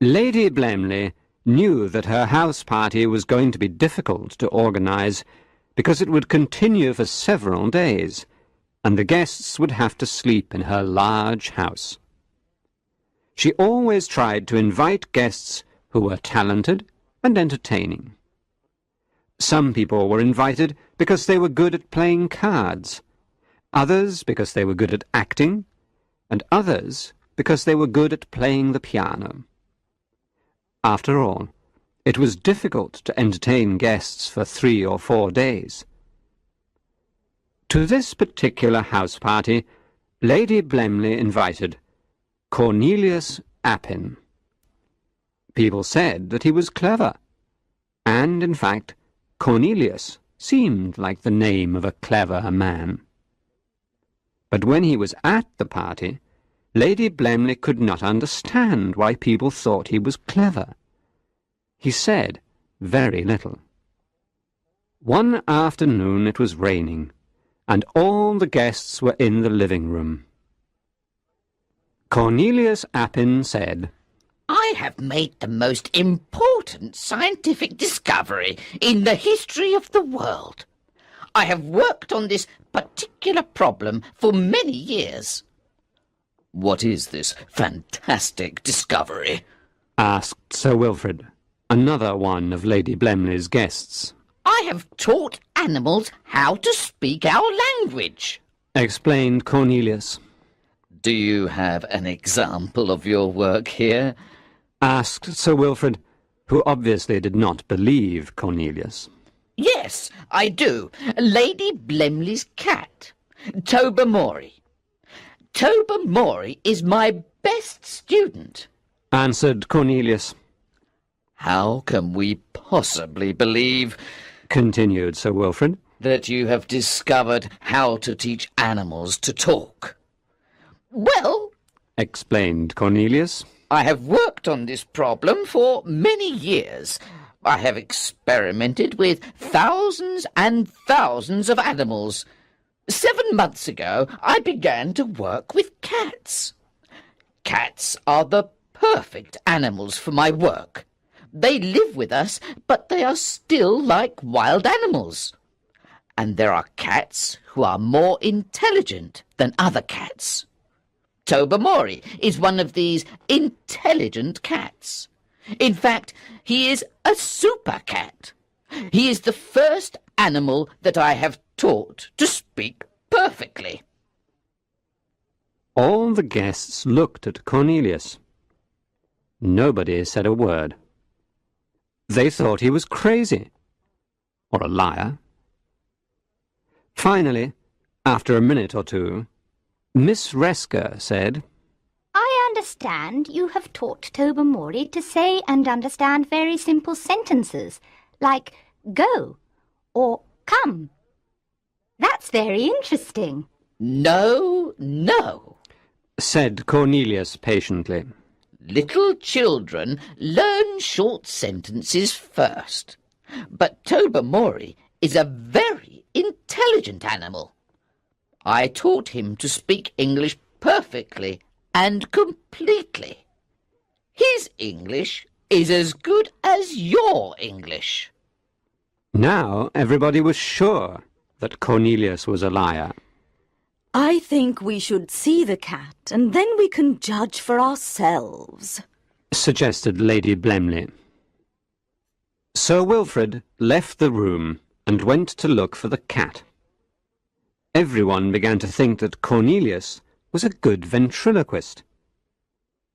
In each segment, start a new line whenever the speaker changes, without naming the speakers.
Lady Blemley knew that her house party was going to be difficult to organise because it would continue for several days, and the guests would have to sleep in her large house. She always tried to invite guests who were talented and entertaining. Some people were invited because they were good at playing cards, others because they were good at acting, and others because they were good at playing the piano. After all, it was difficult to entertain guests for 3 or 4 days. To this particular house party, Lady Blemley invited Cornelius Appin. People said that he was clever, and, in fact, Cornelius seemed like the name of a clever man. But when he was at the party, Lady Blemley could not understand why people thought he was clever. He said very little. One afternoon it was raining, and all the guests were in the living room. Cornelius Appin said,
"I have made the most important scientific discovery in the history of the world. I have worked on this particular problem for many years." "What is this fantastic discovery?"
asked Sir Wilfrid, another one of Lady Blemley's guests.
"I have taught animals how to speak our language,"
explained Cornelius.
"Do you have an example of your work here?"
asked Sir Wilfrid, who obviously did not believe Cornelius.
"Yes, I do. Lady Blemley's cat, Tobermory. Tobermory is my best student,"
answered Cornelius.
"How can we possibly believe,"
continued Sir Wilfrid,
"that you have discovered how to teach animals to talk?" "Well,"
explained Cornelius,
"I have worked on this problem for many years. I have experimented with thousands and thousands of animals. 7 months ago, I began to work with cats. Cats are the perfect animals for my work. They live with us, but they are still like wild animals. And there are cats who are more intelligent than other cats. Tobermory is one of these intelligent cats. In fact, he is a super cat. He is the first animal that I have taught to speak perfectly."
All the guests looked at Cornelius. Nobody said a word. They thought he was crazy, or a liar. Finally, after a minute or two, Miss Resker said,
"I understand you have taught Tobermory to say and understand very simple sentences, like go or come. That's very interesting."
"No, no,"
said Cornelius patiently.
"Little children learn short sentences first. But Tobermory is a very intelligent animal. I taught him to speak English perfectly and completely. His English is as good as your English."
Now everybody was sure that Cornelius was a liar.
"I think we should see the cat, and then we can judge for ourselves,"
suggested Lady Blemley. Sir Wilfrid left the room and went to look for the cat. Everyone began to think that Cornelius was a good ventriloquist.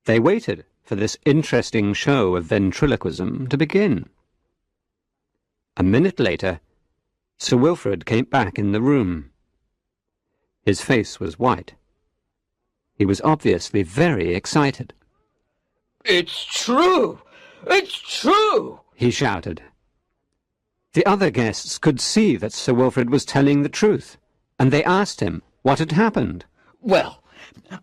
They waited for this interesting show of ventriloquism to begin. A minute later, Sir Wilfrid came back in the room. His face was white. He was obviously very excited.
"It's true! It's true!"
he shouted. The other guests could see that Sir Wilfrid was telling the truth, and they asked him what had happened.
"Well,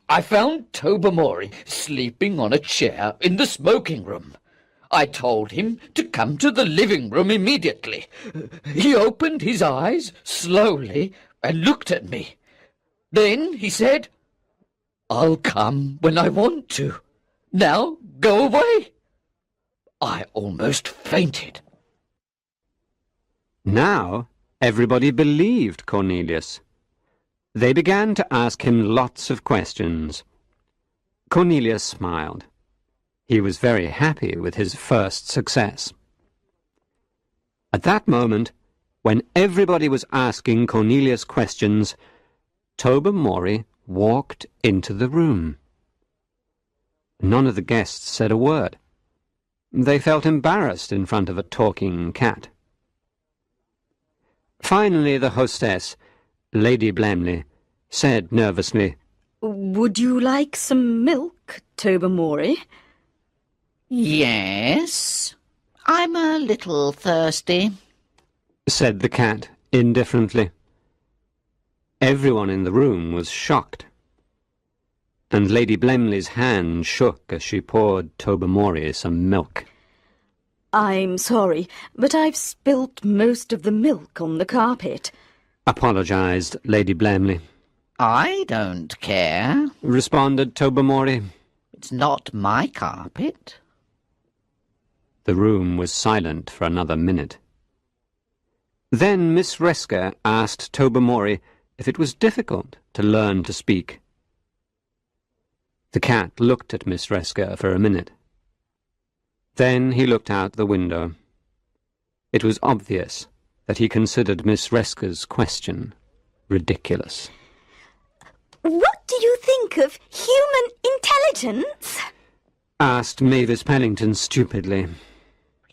I found Tobermory sleeping on a chair in the smoking room. I told him to come to the living room immediately. He opened his eyes slowly and looked at me. Then he said, 'I'll come when I want to. Now go away.' I almost fainted.
Now everybody believed Cornelius. They began to ask him lots of questions. Cornelius smiled. He was very happy with his first success. At that moment, when everybody was asking Cornelius questions, Tobermory walked into the room. None of the guests said a word. They felt embarrassed in front of a talking cat. Finally, the hostess, Lady Blemley, said nervously,
Would you like some milk, Tobermory?
Yes, I'm a little thirsty,
said the cat indifferently. Everyone in the room was shocked, and Lady Blemley's hand shook as she poured Tobermory some milk.
I'm sorry, but I've spilt most of the milk on the carpet,
apologised Lady Blemley.
I don't care.
Responded Tobermory.
It's not my carpet.
The room was silent for another minute. Then Miss Resker asked Tobermory if it was difficult to learn to speak. The cat looked at Miss Resker for a minute. Then he looked out the window. It was obvious that he considered Miss Resker's question ridiculous.
What do you think of human intelligence?
Asked Mavis Pellington stupidly.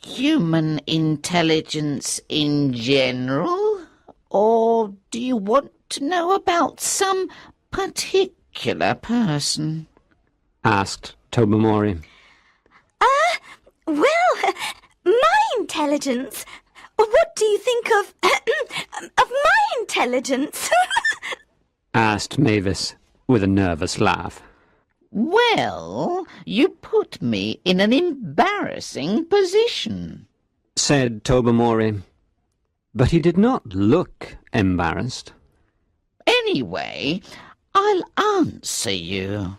Human intelligence in general? Or do you want to know about some particular person? Asked
Tobermory.
Well, my intelligence. What do you think of my intelligence?
Asked Mavis with a nervous laugh.
Well, you put me in an embarrassing position,
said Tobermory. But he did not look embarrassed.
Anyway, I'll answer you.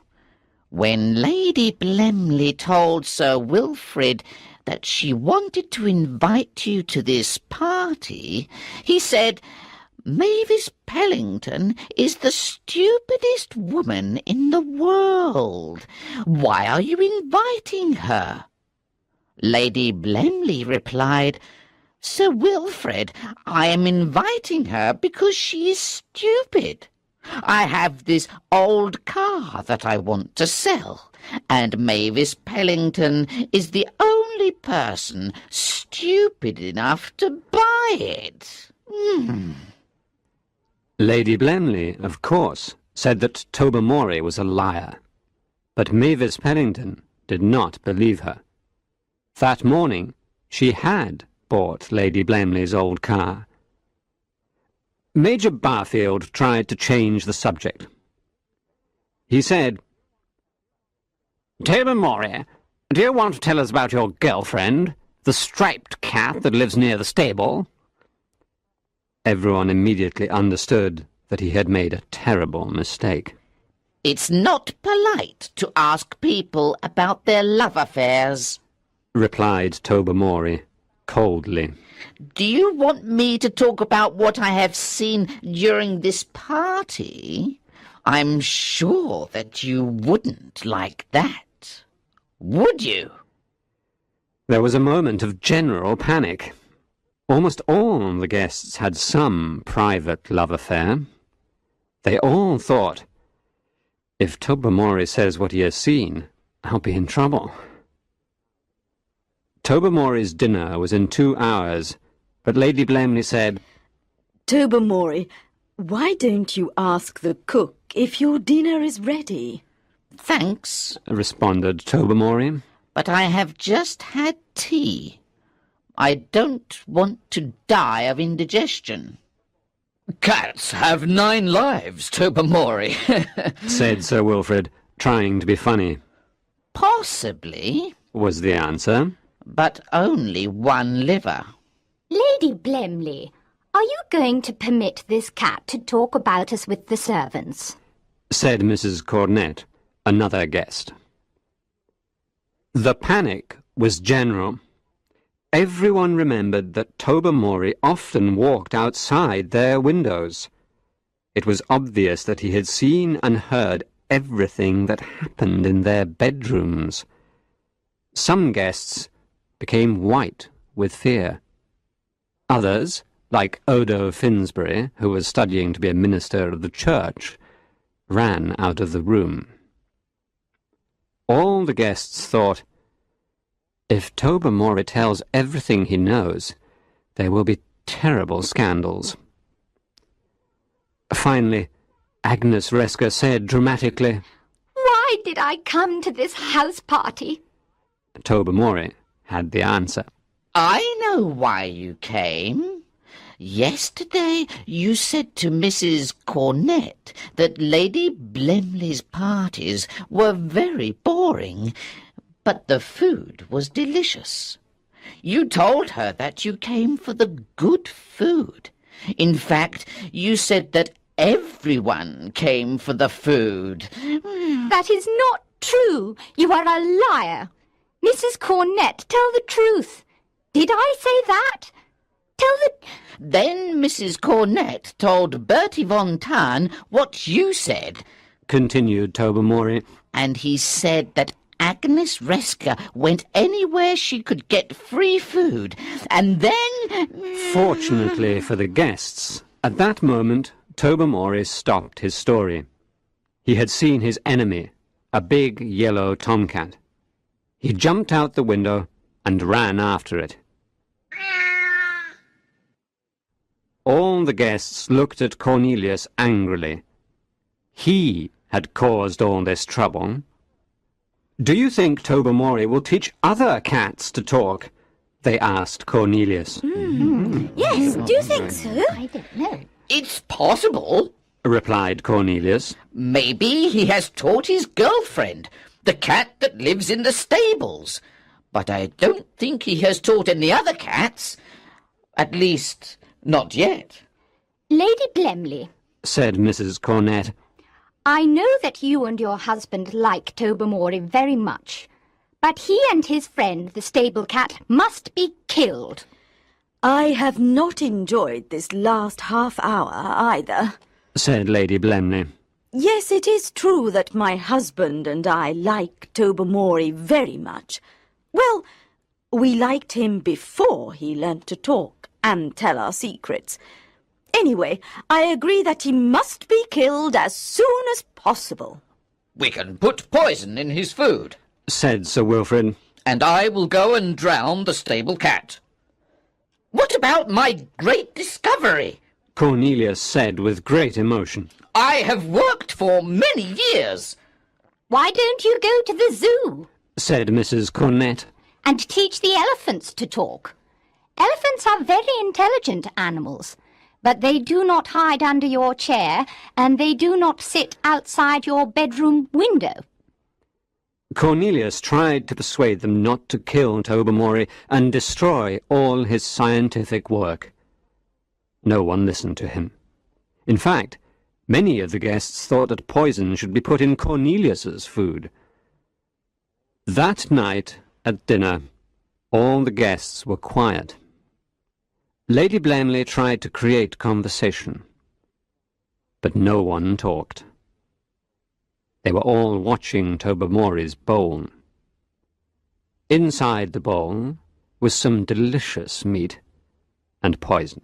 When Lady Blemley told Sir Wilfrid that she wanted to invite you to this party, he said, Mavis Pellington is the stupidest woman in the world. Why are you inviting her? Lady Blemley replied, Sir Wilfrid, I am inviting her because she is stupid. I have this old car that I want to sell, and Mavis Pellington is the only person stupid enough to buy it.
Lady Blemley, of course, said that Tobermory was a liar, but Mavis Pellington did not believe her. That morning she had bought Lady Blemley's old car. Major Barfield tried to change the subject. He said, Tobermory, do you want to tell us about your girlfriend, the striped cat that lives near the stable? Everyone immediately understood that he had made a terrible mistake.
It's not polite to ask people about their love affairs,
replied Tobermory coldly.
Do you want me to talk about what I have seen during this party? I'm sure that you wouldn't like that, would you?
There was a moment of general panic. Almost all the guests had some private love affair. They all thought, if Tobermory says what he has seen, I'll be in trouble. Tobermory's dinner was in 2 hours, but Lady Blemley said,
Tobermory, why don't you ask the cook if your dinner is ready?
Thanks,
responded Tobermory.
But I have just had tea. I don't want to die of indigestion. Cats have 9 lives, Tobermory,
said Sir Wilfrid, trying to be funny.
Possibly,
was the answer.
But only 1 liver.
Lady Blemley, are you going to permit this cat to talk about us with the servants?
Said Mrs. Cornet, another guest. The panic was general. Everyone remembered that Tobermory often walked outside their windows. It was obvious that he had seen and heard everything that happened in their bedrooms. Some guests became white with fear. Others, like Odo Finsbury, who was studying to be a minister of the church, ran out of the room. All the guests thought, if Tobermory tells everything he knows, there will be terrible scandals. Finally, Agnes Resker said dramatically,
Why did I come to this house party?
Tobermory had the answer.
I know why you came. Yesterday you said to Mrs. Cornett that Lady Blemley's parties were very boring, but the food was delicious. You told her that you came for the good food. In fact, you said that everyone came for the food.
That is not true. You are a liar. Mrs. Cornett, tell the truth. Did I say that? Tell the...
Then Mrs. Cornett told Bertie von Tarn what you said,
Continued Tobermory.
and he said that Agnes Resker went anywhere she could get free food, and then...
Fortunately for the guests, at that moment Tobermory stopped his story. He had seen his enemy, a big yellow tomcat. He jumped out the window and ran after it. All the guests looked at Cornelius angrily. He had caused all this trouble. "Do you think Tobermory will teach other cats to talk?" they asked Cornelius.
Yes, do you think so?
I don't know.
It's possible.
Replied Cornelius.
Maybe he has taught his girlfriend, the cat that lives in the stables. But I don't think he has taught any other cats. At least, not yet.
Lady Blemley,
Said Mrs. Cornett.
I know that you and your husband like Tobermory very much, but he and his friend, the stable cat, must be killed.
I have not enjoyed this last half hour either.
Said Lady Blemley.
Yes, it is true that my husband and I like Tobermory very much. Well, we liked him before he learnt to talk and tell our secrets. Anyway, I agree that he must be killed as soon as possible.
We can put poison in his food,
Said Sir Wilfrid.
and I will go and drown the stable cat. What about my great discovery?
Cornelius said with great emotion.
I have worked for many years.
Why don't you go to the zoo
Said Mrs. Cornett.
and teach the elephants to talk? Elephants are very intelligent animals, but they do not hide under your chair, and they do not sit outside your bedroom window.
Cornelius tried to persuade them not to kill Tobermory and destroy all his scientific work. No one listened to him. In fact, many of the guests thought that poison should be put in Cornelius's food. That night, at dinner, all the guests were quiet. Lady Blemley tried to create conversation, but no one talked. They were all watching Tobermory's bowl. Inside the bowl was some delicious meat and poison.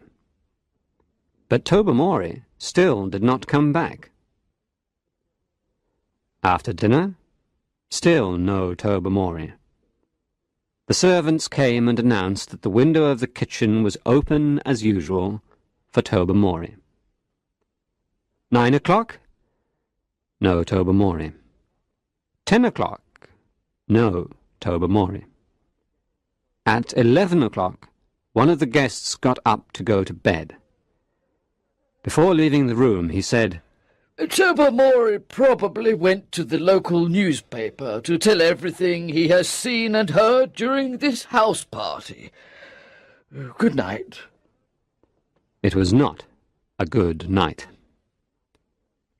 But Tobermory still did not come back. After dinner, still no Tobermory. The servants came and announced that the window of the kitchen was open as usual for Tobermory. 9 o'clock? No Tobermory. 10 o'clock? No Tobermory. At 11 o'clock, one of the guests got up to go to bed. Before leaving the room, he said,
Tobermory probably went to the local newspaper to tell everything he has seen and heard during this house party. Good night.
It was not a good night.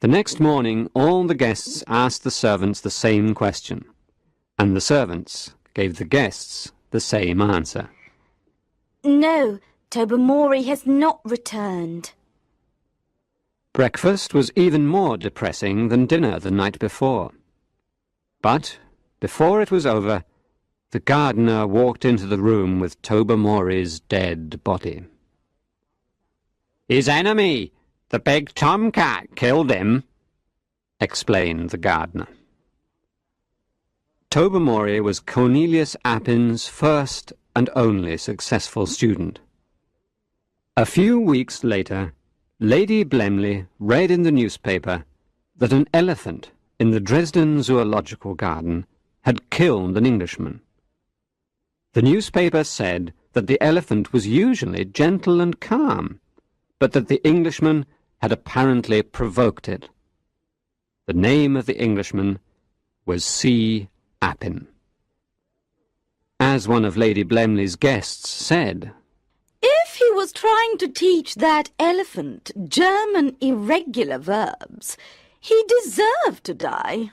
The next morning all the guests asked the servants the same question, and the servants gave the guests the same answer.
No, Tobermory has not returned.
Breakfast was even more depressing than dinner the night before. But, before it was over, the gardener walked into the room with Tobermory's dead body. "His enemy, the big tomcat, killed him," explained the gardener. Tobermory was Cornelius Appin's first and only successful student. A few weeks later, Lady Blemley read in the newspaper that an elephant in the Dresden Zoological Garden had killed an Englishman. The newspaper said that the elephant was usually gentle and calm, but that the Englishman had apparently provoked it. The name of the Englishman was C. Appin. As one of Lady Blemley's guests said,
If he was trying to teach that elephant German irregular verbs, he deserved to die.